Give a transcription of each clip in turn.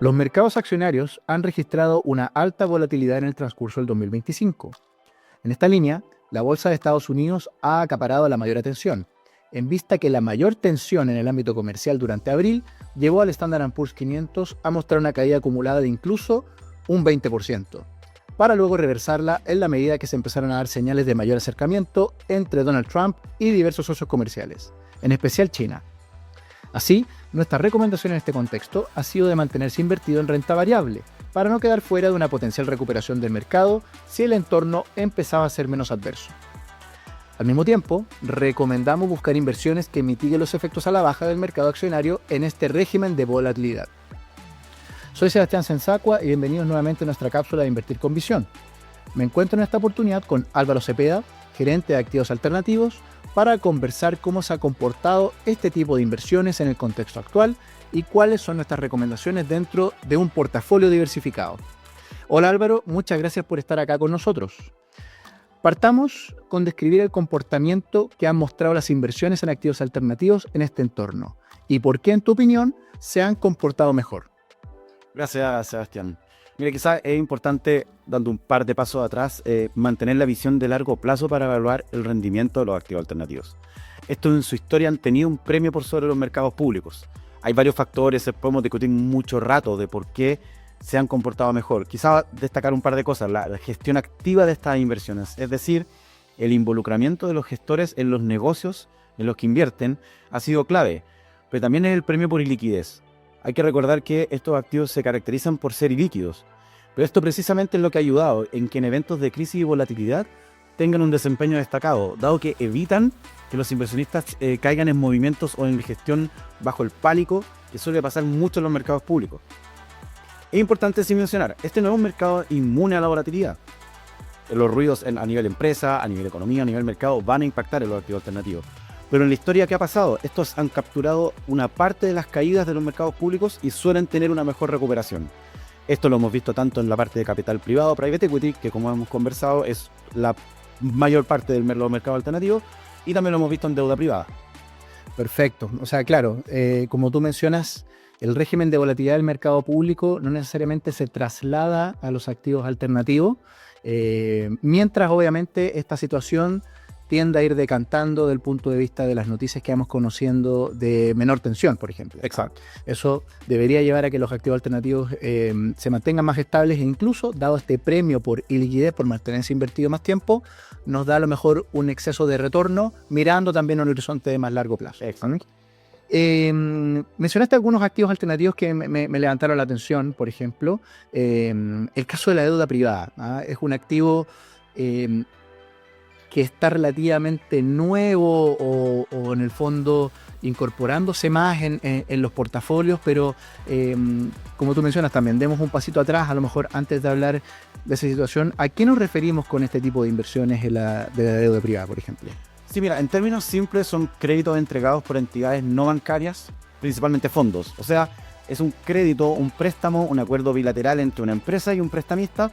Los mercados accionarios han registrado una alta volatilidad en el transcurso del 2025. En esta línea, la bolsa de Estados Unidos ha acaparado la mayor atención, en vista que la mayor tensión en el ámbito comercial durante abril llevó al Standard & Poor's 500 a mostrar una caída acumulada de incluso un 20%, para luego reversarla en la medida que se empezaron a dar señales de mayor acercamiento entre Donald Trump y diversos socios comerciales, en especial China. Así, nuestra recomendación en este contexto ha sido de mantenerse invertido en renta variable, para no quedar fuera de una potencial recuperación del mercado si el entorno empezaba a ser menos adverso. Al mismo tiempo, recomendamos buscar inversiones que mitiguen los efectos a la baja del mercado accionario en este régimen de volatilidad. Soy Sebastián Sensacua y bienvenidos nuevamente a nuestra cápsula de Invertir con Visión. Me encuentro en esta oportunidad con Álvaro Cepeda, gerente de activos alternativos, para conversar cómo se ha comportado este tipo de inversiones en el contexto actual y cuáles son nuestras recomendaciones dentro de un portafolio diversificado. Hola Álvaro, muchas gracias por estar acá con nosotros. Partamos con describir el comportamiento que han mostrado las inversiones en activos alternativos en este entorno y por qué, en tu opinión, se han comportado mejor. Gracias, Sebastián. Mira, quizás es importante, dando un par de pasos atrás, mantener la visión de largo plazo para evaluar el rendimiento de los activos alternativos. Estos en su historia han tenido un premio por sobre los mercados públicos. Hay varios factores, podemos discutir mucho rato de por qué se han comportado mejor. Quizás destacar un par de cosas: la gestión activa de estas inversiones, es decir, el involucramiento de los gestores en los negocios en los que invierten ha sido clave, pero también es el premio por liquidez. Hay que recordar que estos activos se caracterizan por ser ilíquidos, pero esto precisamente es lo que ha ayudado en que en eventos de crisis y volatilidad tengan un desempeño destacado, dado que evitan que los inversionistas caigan en movimientos o en gestión bajo el pánico que suele pasar mucho en los mercados públicos. Es importante sin mencionar, este no es un mercado inmune a la volatilidad. Los ruidos a nivel empresa, a nivel economía, a nivel mercado van a impactar en los activos alternativos. Pero en la historia que ha pasado, estos han capturado una parte de las caídas de los mercados públicos y suelen tener una mejor recuperación. Esto lo hemos visto tanto en la parte de capital privado, private equity, que como hemos conversado es la mayor parte de los mercados alternativos, y también lo hemos visto en deuda privada. Perfecto. O sea, claro, como tú mencionas, el régimen de volatilidad del mercado público no necesariamente se traslada a los activos alternativos, mientras obviamente esta situación tiende a ir decantando del punto de vista de las noticias que vamos conociendo de menor tensión, por ejemplo. Exacto. Eso debería llevar a que los activos alternativos se mantengan más estables e incluso, dado este premio por iliquidez, por mantenerse invertido más tiempo, nos da a lo mejor un exceso de retorno, mirando también a un horizonte de más largo plazo. Exacto. Mencionaste algunos activos alternativos que me levantaron la atención, por ejemplo. El caso de la deuda privada, ¿ah? Es un activo que está relativamente nuevo o en el fondo incorporándose más en los portafolios, pero como tú mencionas también, demos un pasito atrás, a lo mejor antes de hablar de esa situación. ¿A qué nos referimos con este tipo de inversiones de la deuda privada, por ejemplo? Sí, mira, en términos simples son créditos entregados por entidades no bancarias, principalmente fondos. O sea, es un crédito, un préstamo, un acuerdo bilateral entre una empresa y un prestamista,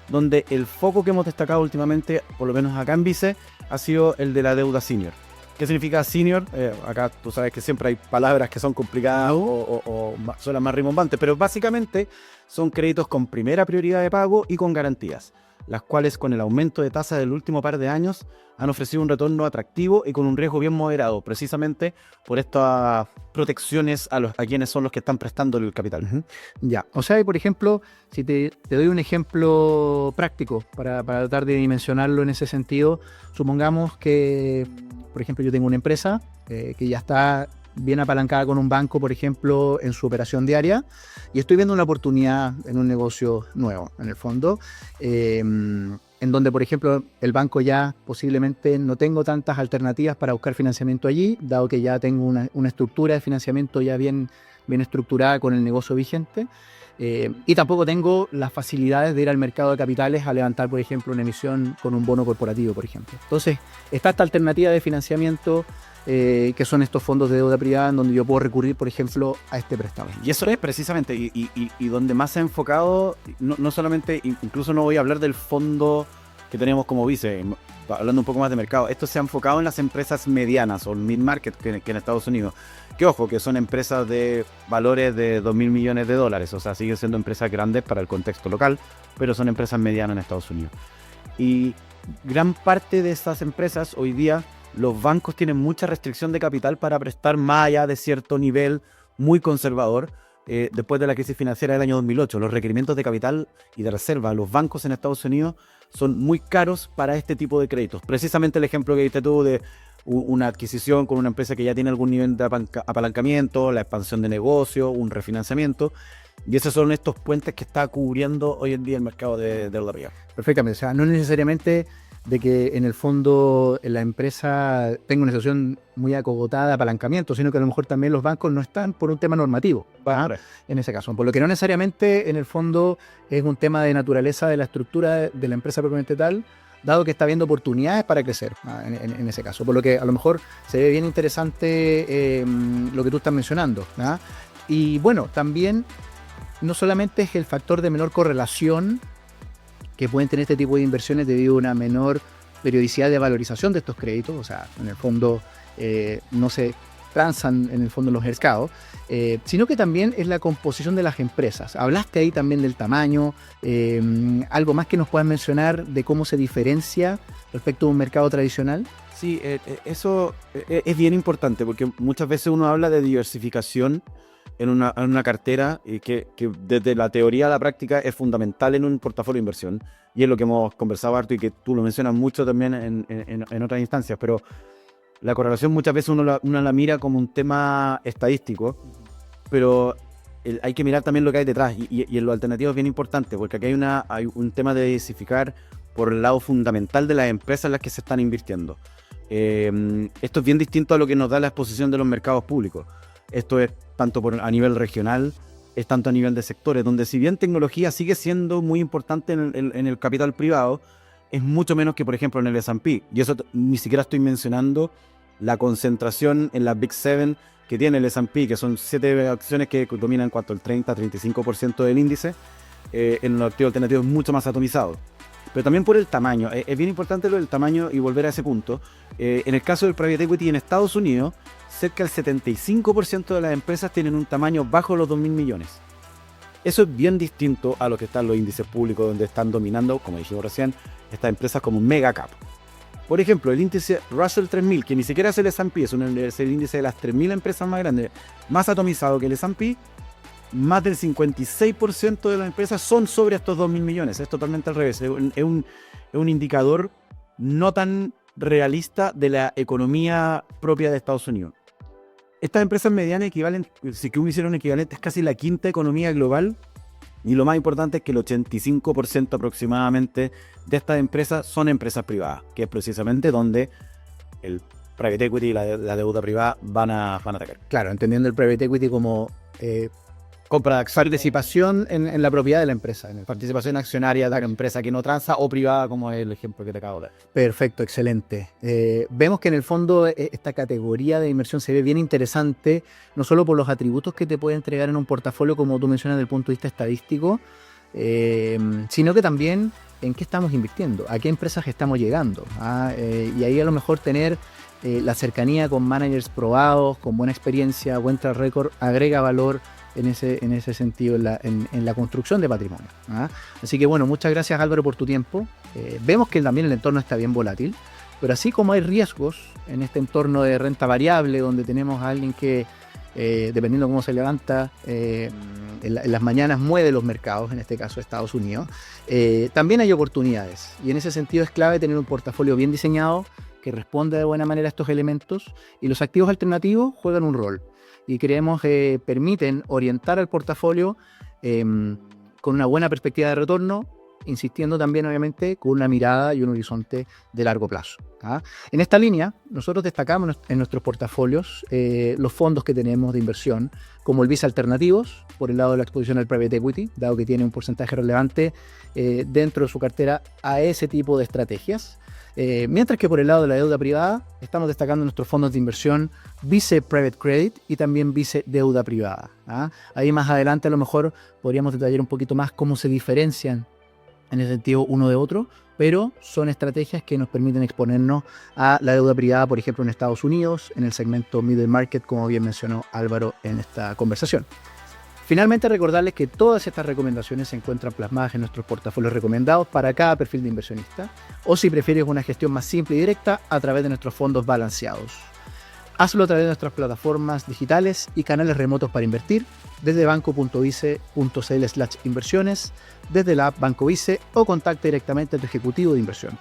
donde el foco que hemos destacado últimamente, por lo menos acá en Vice, ha sido el de la deuda senior. ¿Qué significa senior? Acá tú sabes que siempre hay palabras que son complicadas o son las más rimbombantes, pero básicamente son créditos con primera prioridad de pago y con garantías, las cuales con el aumento de tasa del último par de años han ofrecido un retorno atractivo y con un riesgo bien moderado, precisamente por estas protecciones a quienes son los que están prestando el capital. Uh-huh. Ya, o sea, por ejemplo, si te doy un ejemplo práctico para tratar de dimensionarlo en ese sentido, supongamos que, por ejemplo, yo tengo una empresa que ya está bien apalancada con un banco, por ejemplo, en su operación diaria, y estoy viendo una oportunidad en un negocio nuevo, en el fondo, en donde, por ejemplo, el banco ya posiblemente no tengo tantas alternativas para buscar financiamiento allí, dado que ya tengo una estructura de financiamiento ya bien estructurada con el negocio vigente, y tampoco tengo las facilidades de ir al mercado de capitales a levantar, por ejemplo, una emisión con un bono corporativo, por ejemplo. Entonces, está esta alternativa de financiamiento que son estos fondos de deuda privada en donde yo puedo recurrir, por ejemplo, a este préstamo. Y eso es precisamente, y donde más se ha enfocado, no solamente, incluso no voy a hablar del fondo que tenemos como Vice, hablando un poco más de mercado, esto se ha enfocado en las empresas medianas o mid-market que en Estados Unidos. Que ojo, que son empresas de valores de 2.000 millones de dólares, o sea, siguen siendo empresas grandes para el contexto local, pero son empresas medianas en Estados Unidos. Y gran parte de estas empresas hoy día, los bancos tienen mucha restricción de capital para prestar más allá de cierto nivel muy conservador. Después de la crisis financiera del año 2008, los requerimientos de capital y de reserva, los bancos en Estados Unidos son muy caros para este tipo de créditos. Precisamente el ejemplo que diste tú de una adquisición con una empresa que ya tiene algún nivel de apalancamiento, la expansión de negocio, un refinanciamiento. Y esos son estos puentes que está cubriendo hoy en día el mercado de deuda privada. Perfectamente, o sea, no necesariamente de que en el fondo la empresa tenga una situación muy acogotada de apalancamiento, sino que a lo mejor también los bancos no están por un tema normativo, en ese caso. Por lo que no necesariamente en el fondo es un tema de naturaleza de la estructura de la empresa propiamente tal, dado que está viendo oportunidades para crecer en ese caso. Por lo que a lo mejor se ve bien interesante lo que tú estás mencionando. Y bueno, también no solamente es el factor de menor correlación que pueden tener este tipo de inversiones debido a una menor periodicidad de valorización de estos créditos, o sea, en el fondo no se transan en el fondo los mercados, sino que también es la composición de las empresas. Hablaste ahí también del tamaño, algo más que nos puedas mencionar de cómo se diferencia respecto a un mercado tradicional. Sí, eso es bien importante porque muchas veces uno habla de diversificación en una cartera que desde la teoría a la práctica es fundamental en un portafolio de inversión, y es lo que hemos conversado harto y que tú lo mencionas mucho también en otras instancias, pero la correlación muchas veces uno la mira como un tema estadístico, pero hay que mirar también lo que hay detrás, y en lo alternativo es bien importante, porque aquí hay un tema de diversificar por el lado fundamental de las empresas en las que se están invirtiendo. Esto es bien distinto a lo que nos da la exposición de los mercados públicos. Esto es tanto a nivel regional, es tanto a nivel de sectores, donde si bien tecnología sigue siendo muy importante en el capital privado, es mucho menos que, por ejemplo, en el S&P. Y eso ni siquiera estoy mencionando la concentración en las Big Seven que tiene el S&P, que son 7 acciones que dominan cuanto el 30-35% del índice. En los activos alternativos es mucho más atomizado. Pero también por el tamaño. Es bien importante lo del tamaño y volver a ese punto. En el caso del Private Equity en Estados Unidos, cerca del 75% de las empresas tienen un tamaño bajo los 2.000 millones. Eso es bien distinto a lo que están los índices públicos, donde están dominando, como dijimos recién, estas empresas como mega cap. Por ejemplo, el índice Russell 3000, que ni siquiera es el S&P, es el índice de las 3.000 empresas más grandes, más atomizado que el S&P, más del 56% de las empresas son sobre estos 2.000 millones. Es totalmente al revés. Es un indicador no tan realista de la economía propia de Estados Unidos. Estas empresas medianas equivalen, si que uno hiciera un equivalente, es casi la quinta economía global, y lo más importante es que el 85% aproximadamente de estas empresas son empresas privadas, que es precisamente donde el private equity y la deuda privada van a atacar. Claro, entendiendo el private equity como compra de acciones, participación en la propiedad de la empresa, participación accionaria de la empresa que no transa o privada, como es el ejemplo que te acabo de dar. Perfecto, excelente. Vemos que en el fondo esta categoría de inversión se ve bien interesante, no solo por los atributos que te puede entregar en un portafolio, como tú mencionas, desde el punto de vista estadístico, sino que también en qué estamos invirtiendo, a qué empresas estamos llegando. Y ahí a lo mejor tener la cercanía con managers probados, con buena experiencia, buen track record, agrega valor en ese sentido en la construcción de patrimonio. Así que bueno, muchas gracias Álvaro por tu tiempo. Vemos que también el entorno está bien volátil, pero así como hay riesgos en este entorno de renta variable, donde tenemos a alguien que dependiendo de cómo se levanta en las mañanas mueve los mercados, en este caso Estados Unidos, también hay oportunidades, y en ese sentido es clave tener un portafolio bien diseñado que responda de buena manera a estos elementos, y los activos alternativos juegan un rol y creemos que permiten orientar al portafolio con una buena perspectiva de retorno, insistiendo también obviamente con una mirada y un horizonte de largo plazo. En esta línea nosotros destacamos en nuestros portafolios los fondos que tenemos de inversión, como el Visa Alternativos, por el lado de la exposición al Private Equity, dado que tiene un porcentaje relevante dentro de su cartera a ese tipo de estrategias. Mientras que por el lado de la deuda privada estamos destacando nuestros fondos de inversión Vice Private Credit y también Vice Deuda Privada. Ahí más adelante a lo mejor podríamos detallar un poquito más cómo se diferencian en ese sentido uno de otro, pero son estrategias que nos permiten exponernos a la deuda privada, por ejemplo, en Estados Unidos, en el segmento middle market, como bien mencionó Álvaro en esta conversación. Finalmente, recordarles que todas estas recomendaciones se encuentran plasmadas en nuestros portafolios recomendados para cada perfil de inversionista, o si prefieres una gestión más simple y directa, a través de nuestros fondos balanceados. Hazlo a través de nuestras plataformas digitales y canales remotos para invertir, desde banco.vice.cl/inversiones, desde la app Banco Vice o contacta directamente a tu ejecutivo de inversión.